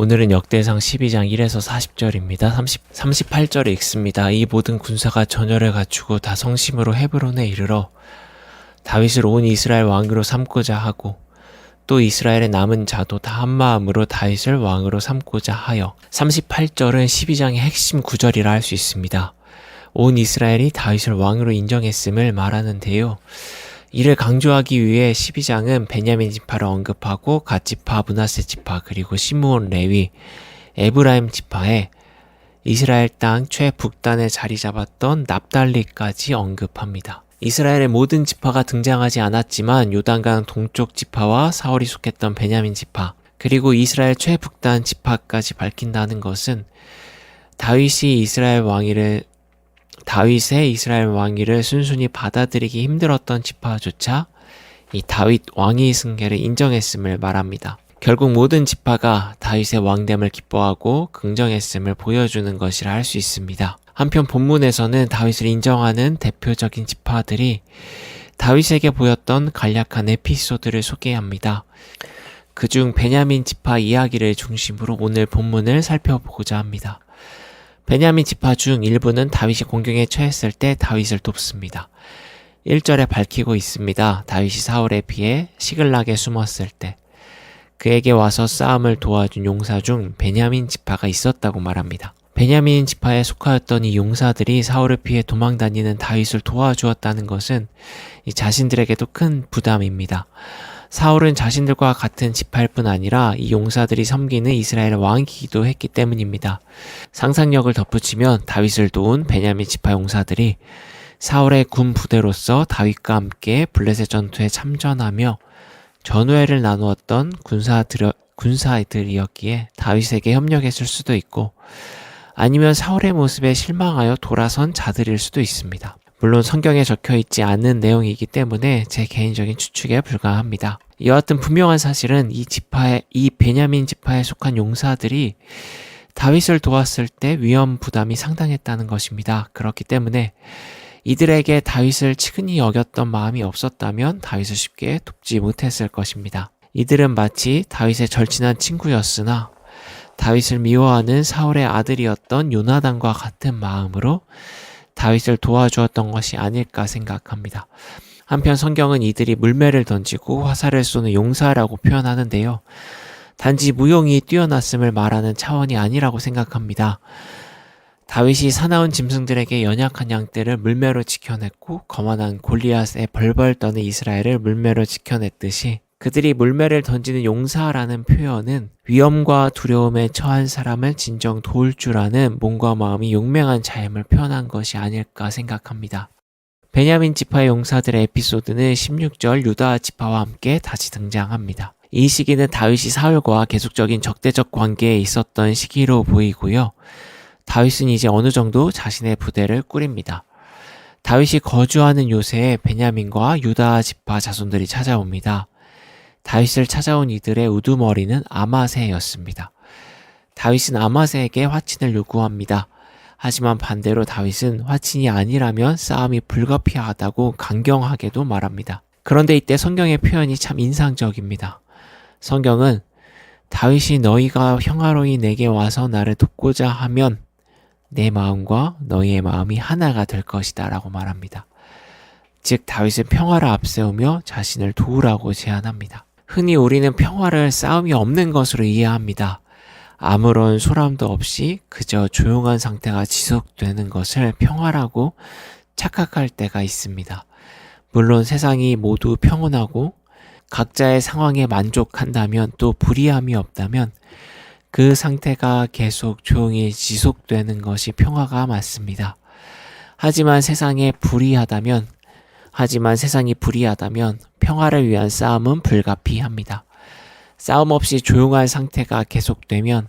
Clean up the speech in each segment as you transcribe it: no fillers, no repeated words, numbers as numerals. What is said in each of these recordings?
오늘은 역대상 12장 1에서 40절입니다. 38절에 읽습니다. 이 모든 군사가 전열을 갖추고 다 성심으로 헤브론에 이르러 다윗을 온 이스라엘 왕으로 삼고자 하고 또 이스라엘의 남은 자도 다 한마음으로 다윗을 왕으로 삼고자 하여 38절은 12장의 핵심 구절이라 할 수 있습니다. 온 이스라엘이 다윗을 왕으로 인정했음을 말하는데요. 이를 강조하기 위해 12장은 베냐민 지파를 언급하고 갓 지파, 므낫세 지파, 그리고 시므온, 레위, 에브라임 지파에 이스라엘 땅 최북단에 자리 잡았던 납달리까지 언급합니다. 이스라엘의 모든 지파가 등장하지 않았지만 요단강 동쪽 지파와 사울이 속했던 베냐민 지파, 그리고 이스라엘 최북단 지파까지 밝힌다는 것은 다윗의 이스라엘 왕위를 순순히 받아들이기 힘들었던 지파조차 이 다윗 왕위 승계를 인정했음을 말합니다. 결국 모든 지파가 다윗의 왕됨을 기뻐하고 긍정했음을 보여주는 것이라 할 수 있습니다. 한편 본문에서는 다윗을 인정하는 대표적인 지파들이 다윗에게 보였던 간략한 에피소드를 소개합니다. 그중 베냐민 지파 이야기를 중심으로 오늘 본문을 살펴보고자 합니다. 베냐민 지파 중 일부는 다윗이 공경에 처했을 때 다윗을 돕습니다. 1절에 밝히고 있습니다. 다윗이 사울에 피해 시글락에 숨었을 때 그에게 와서 싸움을 도와준 용사 중 베냐민 지파가 있었다고 말합니다. 베냐민 지파에 속하였던 이 용사들이 사울을 피해 도망다니는 다윗을 도와주었다는 것은 이 자신들에게도 큰 부담입니다. 사울은 자신들과 같은 지파일 뿐 아니라 이 용사들이 섬기는 이스라엘 왕이기도 했기 때문입니다. 상상력을 덧붙이면 다윗을 도운 베냐민 지파 용사들이 사울의 군 부대로서 다윗과 함께 블레셋 전투에 참전하며 전우회를 나누었던 군사들이었기에 다윗에게 협력했을 수도 있고 아니면 사울의 모습에 실망하여 돌아선 자들일 수도 있습니다. 물론 성경에 적혀있지 않은 내용이기 때문에 제 개인적인 추측에 불과합니다. 여하튼 분명한 사실은 이 베냐민 지파에 속한 용사들이 다윗을 도왔을 때 위험 부담이 상당했다는 것입니다. 그렇기 때문에 이들에게 다윗을 측은히 여겼던 마음이 없었다면 다윗을 쉽게 돕지 못했을 것입니다. 이들은 마치 다윗의 절친한 친구였으나 다윗을 미워하는 사울의 아들이었던 요나단과 같은 마음으로 다윗을 도와주었던 것이 아닐까 생각합니다. 한편 성경은 이들이 물매를 던지고 화살을 쏘는 용사라고 표현하는데요. 단지 무용이 뛰어났음을 말하는 차원이 아니라고 생각합니다. 다윗이 사나운 짐승들에게 연약한 양떼를 물매로 지켜냈고 거만한 골리앗에 벌벌 떠는 이스라엘을 물매로 지켜냈듯이 그들이 물매를 던지는 용사라는 표현은 위험과 두려움에 처한 사람을 진정 도울 줄 아는 몸과 마음이 용맹한 자임을 표현한 것이 아닐까 생각합니다. 베냐민 지파의 용사들의 에피소드는 16절 유다 지파와 함께 다시 등장합니다. 이 시기는 다윗이 사울과 계속적인 적대적 관계에 있었던 시기로 보이고요. 다윗은 이제 어느 정도 자신의 부대를 꾸립니다. 다윗이 거주하는 요새에 베냐민과 유다 지파 자손들이 찾아옵니다. 다윗을 찾아온 이들의 우두머리는 아마세였습니다. 다윗은 아마세에게 화친을 요구합니다. 하지만 반대로 다윗은 화친이 아니라면 싸움이 불가피하다고 강경하게도 말합니다. 그런데 이때 성경의 표현이 참 인상적입니다. 성경은 다윗이 너희가 평화로이 내게 와서 나를 돕고자 하면 내 마음과 너희의 마음이 하나가 될 것이다 라고 말합니다. 즉 다윗은 평화를 앞세우며 자신을 도우라고 제안합니다. 흔히 우리는 평화를 싸움이 없는 것으로 이해합니다. 아무런 소란도 없이 그저 조용한 상태가 지속되는 것을 평화라고 착각할 때가 있습니다. 물론 세상이 모두 평온하고 각자의 상황에 만족한다면 또 불이함이 없다면 그 상태가 계속 조용히 지속되는 것이 평화가 맞습니다. 하지만 세상이 불이하다면 평화를 위한 싸움은 불가피합니다. 싸움 없이 조용한 상태가 계속되면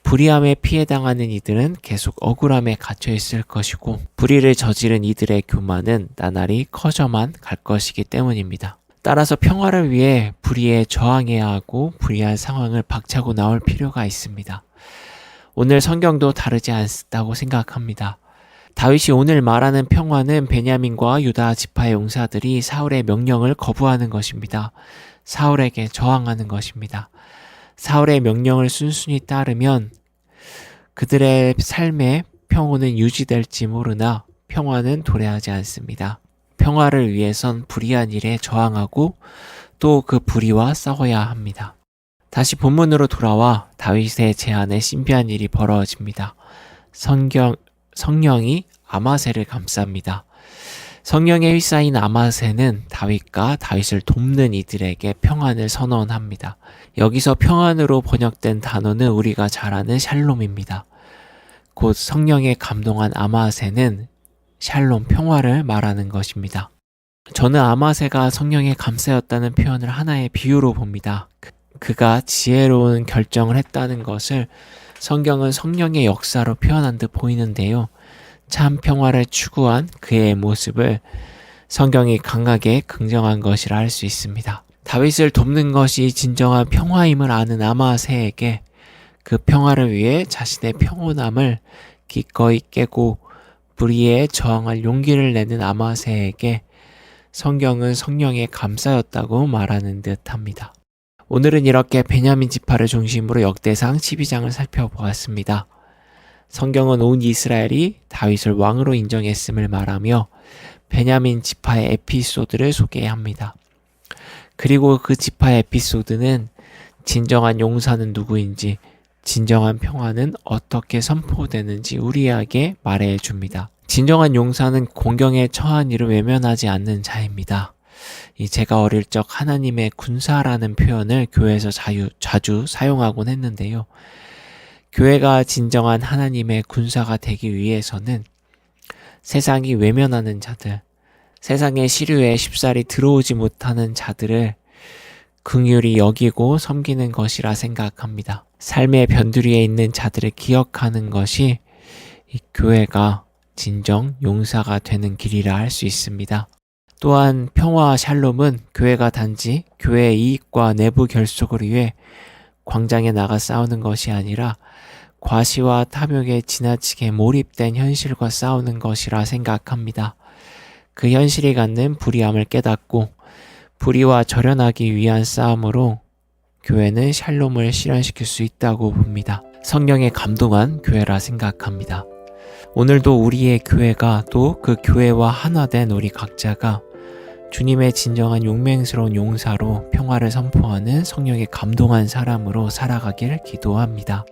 불의함에 피해당하는 이들은 계속 억울함에 갇혀 있을 것이고 불의를 저지른 이들의 교만은 나날이 커져만 갈 것이기 때문입니다. 따라서 평화를 위해 불의에 저항해야 하고 불의한 상황을 박차고 나올 필요가 있습니다. 오늘 성경도 다르지 않다고 생각합니다. 다윗이 오늘 말하는 평화는 베냐민과 유다 지파의 용사들이 사울의 명령을 거부하는 것입니다. 사울에게 저항하는 것입니다. 사울의 명령을 순순히 따르면 그들의 삶의 평온은 유지될지 모르나 평화는 도래하지 않습니다. 평화를 위해선 불의한 일에 저항하고 또 그 불의와 싸워야 합니다. 다시 본문으로 돌아와 다윗의 제안에 신비한 일이 벌어집니다. 성령이 아마새를 감쌉니다. 성령에 휩싸인 아마새는 다윗과 다윗을 돕는 이들에게 평안을 선언합니다. 여기서 평안으로 번역된 단어는 우리가 잘 아는 샬롬입니다. 곧 성령에 감동한 아마새는 샬롬 평화를 말하는 것입니다. 저는 아마새가 성령에 감싸였다는 표현을 하나의 비유로 봅니다. 그가 지혜로운 결정을 했다는 것을 성경은 성령의 역사로 표현한 듯 보이는데요. 참 평화를 추구한 그의 모습을 성경이 강하게 긍정한 것이라 할 수 있습니다. 다윗을 돕는 것이 진정한 평화임을 아는 아마새에게 그 평화를 위해 자신의 평온함을 기꺼이 깨고 불의에 저항할 용기를 내는 아마새에게 성경은 성령에 감싸였다고 말하는 듯합니다. 오늘은 이렇게 베냐민 지파를 중심으로 역대상 12장을 살펴보았습니다. 성경은 온 이스라엘이 다윗을 왕으로 인정했음을 말하며 베냐민 지파의 에피소드를 소개합니다. 그리고 그 지파의 에피소드는 진정한 용사는 누구인지, 진정한 평화는 어떻게 선포되는지 우리에게 말해줍니다. 진정한 용사는 공경에 처한 일을 외면하지 않는 자입니다. 제가 어릴 적 하나님의 군사라는 표현을 교회에서 자주 사용하곤 했는데요. 교회가 진정한 하나님의 군사가 되기 위해서는 세상이 외면하는 자들, 세상의 시류에 쉽사리 들어오지 못하는 자들을 긍휼히 여기고 섬기는 것이라 생각합니다. 삶의 변두리에 있는 자들을 기억하는 것이 이 교회가 진정 용사가 되는 길이라 할 수 있습니다. 또한 평화와 샬롬은 교회가 단지 교회의 이익과 내부 결속을 위해 광장에 나가 싸우는 것이 아니라 과시와 탐욕에 지나치게 몰입된 현실과 싸우는 것이라 생각합니다. 그 현실이 갖는 불의함을 깨닫고 불의와 절연하기 위한 싸움으로 교회는 샬롬을 실현시킬 수 있다고 봅니다. 성령에 감동한 교회라 생각합니다. 오늘도 우리의 교회가 또 그 교회와 하나 된 우리 각자가 주님의 진정한 용맹스러운 용사로 평화를 선포하는 성령에 감동한 사람으로 살아가길 기도합니다.